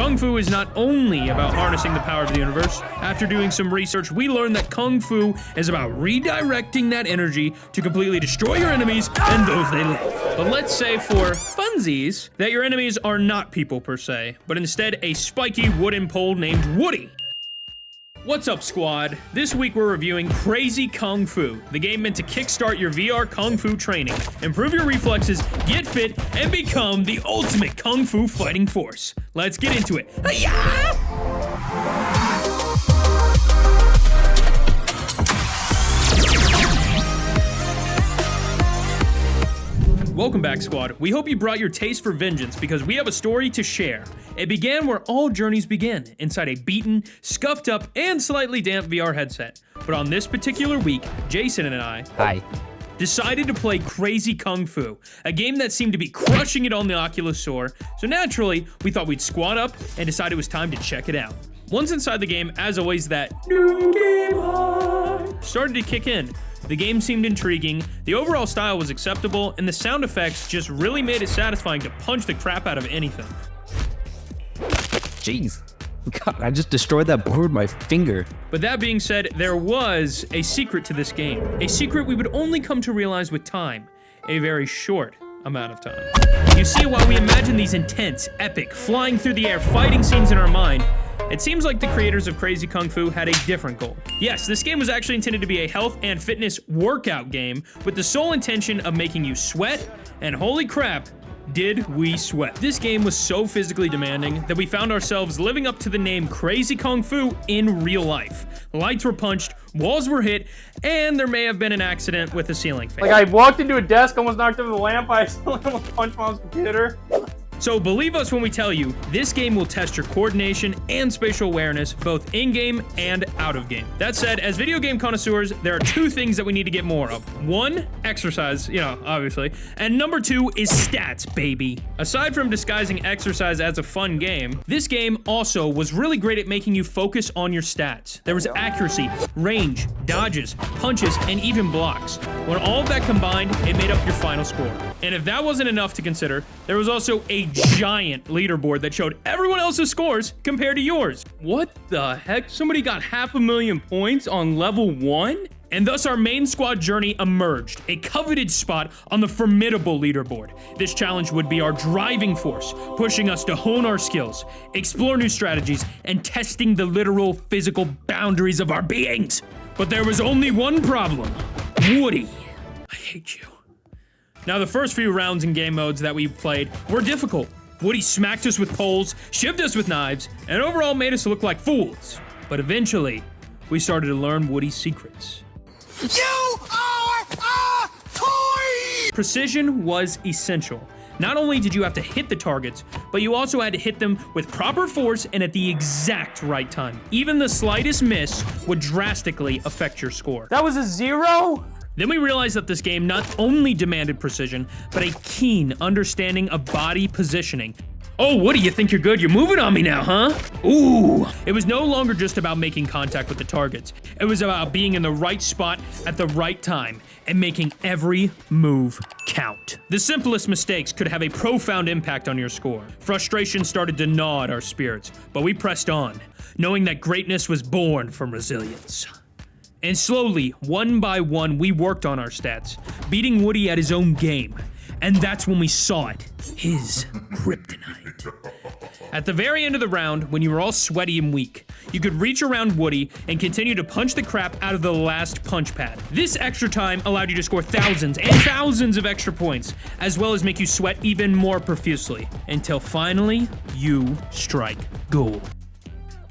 Kung Fu is not only about harnessing the power of the universe. After doing some research, we learned that Kung Fu is about redirecting that energy to completely destroy your enemies and those they love. But let's say for funsies that your enemies are not people per se, but instead a spiky wooden pole named Woody. What's up, squad? This week we're reviewing Crazy Kung Fu, the game meant to kickstart your VR Kung Fu training, improve your reflexes, get fit, and become the ultimate Kung Fu fighting force. Let's get into it. Welcome back, squad. We hope you brought your taste for vengeance because we have a story to share. It began where all journeys begin, inside a beaten, scuffed up, and slightly damp VR headset. But on this particular week, Jason and I decided to play Crazy Kung Fu, a game that seemed to be crushing it on the Oculus Store, so naturally, we thought we'd squad up and decide it was time to check it out. Once inside the game, as always, that new game high started to kick in. The game seemed intriguing, the overall style was acceptable, and the sound effects just really made it satisfying to punch the crap out of anything. Jeez. God, I just destroyed that board with my finger. But that being said, there was a secret to this game. A secret we would only come to realize with time. A very short amount of time. You see, while we imagine these intense, epic, flying through the air fighting scenes in our mind, it seems like the creators of Crazy Kung Fu had a different goal. Yes, this game was actually intended to be a health and fitness workout game with the sole intention of making you sweat, and holy crap, did we sweat. This game was so physically demanding that we found ourselves living up to the name Crazy Kung Fu in real life. Lights were punched, walls were hit, and there may have been an accident with a ceiling fan. Like, I walked into a desk, almost knocked over the lamp, I almost punched my computer. So believe us when we tell you, this game will test your coordination and spatial awareness, both in-game and out of game. That said, as video game connoisseurs, there are two things that we need to get more of. One, exercise, obviously. And number two is stats, baby. Aside from disguising exercise as a fun game, this game also was really great at making you focus on your stats. There was accuracy, range, dodges, punches, and even blocks. When all of that combined, it made up your final score. And if that wasn't enough to consider, there was also a giant leaderboard that showed everyone else's scores compared to yours. What the heck? Somebody got 500,000 points on level 1? And thus our main squad journey emerged, a coveted spot on the formidable leaderboard. This challenge would be our driving force, pushing us to hone our skills, explore new strategies, and testing the literal physical boundaries of our beings. But there was only one problem. Woody, I hate you. Now, the first few rounds in game modes that we played were difficult. Woody smacked us with poles, shivved us with knives, and overall made us look like fools. But eventually, we started to learn Woody's secrets. You are a toy! Precision was essential. Not only did you have to hit the targets, but you also had to hit them with proper force and at the exact right time. Even the slightest miss would drastically affect your score. That was a 0? Then we realized that this game not only demanded precision, but a keen understanding of body positioning. Oh, Woody, you think you're good? You're moving on me now, huh? Ooh. It was no longer just about making contact with the targets. It was about being in the right spot at the right time and making every move count. The simplest mistakes could have a profound impact on your score. Frustration started to gnaw at our spirits, but we pressed on, knowing that greatness was born from resilience. And slowly, one by one, we worked on our stats, beating Woody at his own game. And that's when we saw it, his kryptonite. At the very end of the round, when you were all sweaty and weak, you could reach around Woody and continue to punch the crap out of the last punch pad. This extra time allowed you to score thousands and thousands of extra points, as well as make you sweat even more profusely, until finally, you strike gold.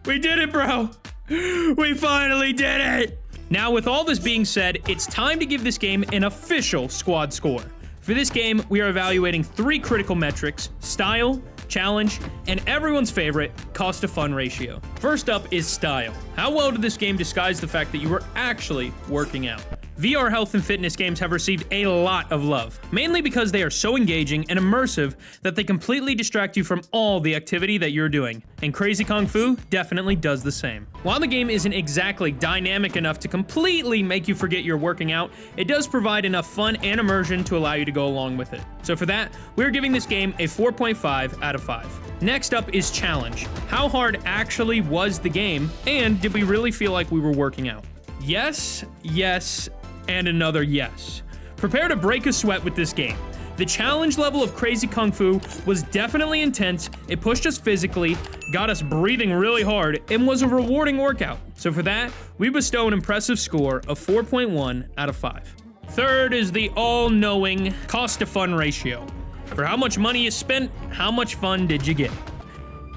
We did it, bro! We finally did it! Now, with all this being said, it's time to give this game an official SQAWD score. For this game, we are evaluating 3 critical metrics: style, challenge, and everyone's favorite, cost to fun ratio. First up is style. How well did this game disguise the fact that you were actually working out? VR health and fitness games have received a lot of love, mainly because they are so engaging and immersive that they completely distract you from all the activity that you're doing, and Crazy Kung Fu definitely does the same. While the game isn't exactly dynamic enough to completely make you forget you're working out, it does provide enough fun and immersion to allow you to go along with it. So for that, we're giving this game a 4.5 out of 5. Next up is challenge. How hard actually was the game, and did we really feel like we were working out? Yes, yes, and another yes. Prepare to break a sweat with this game. The challenge level of Crazy Kung Fu was definitely intense, it pushed us physically, got us breathing really hard, and was a rewarding workout. So for that, we bestow an impressive score of 4.1 out of 5. Third is the all-knowing cost to fun ratio. For how much money you spent, how much fun did you get?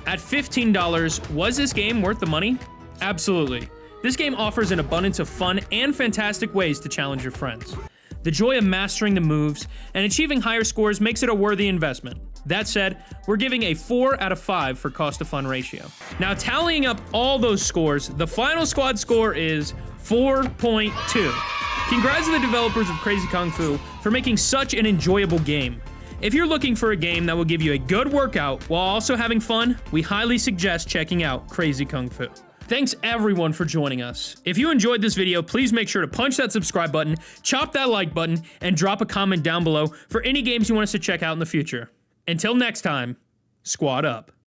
At $15, was this game worth the money? Absolutely. This game offers an abundance of fun and fantastic ways to challenge your friends. The joy of mastering the moves and achieving higher scores makes it a worthy investment. That said, we're giving a 4 out of 5 for cost to fun ratio. Now tallying up all those scores, the final SQAWD score is 4.2. Congrats to the developers of Crazy Kung Fu for making such an enjoyable game. If you're looking for a game that will give you a good workout while also having fun, we highly suggest checking out Crazy Kung Fu. Thanks everyone for joining us. If you enjoyed this video, please make sure to punch that subscribe button, chop that like button, and drop a comment down below for any games you want us to check out in the future. Until next time, SQAWD up.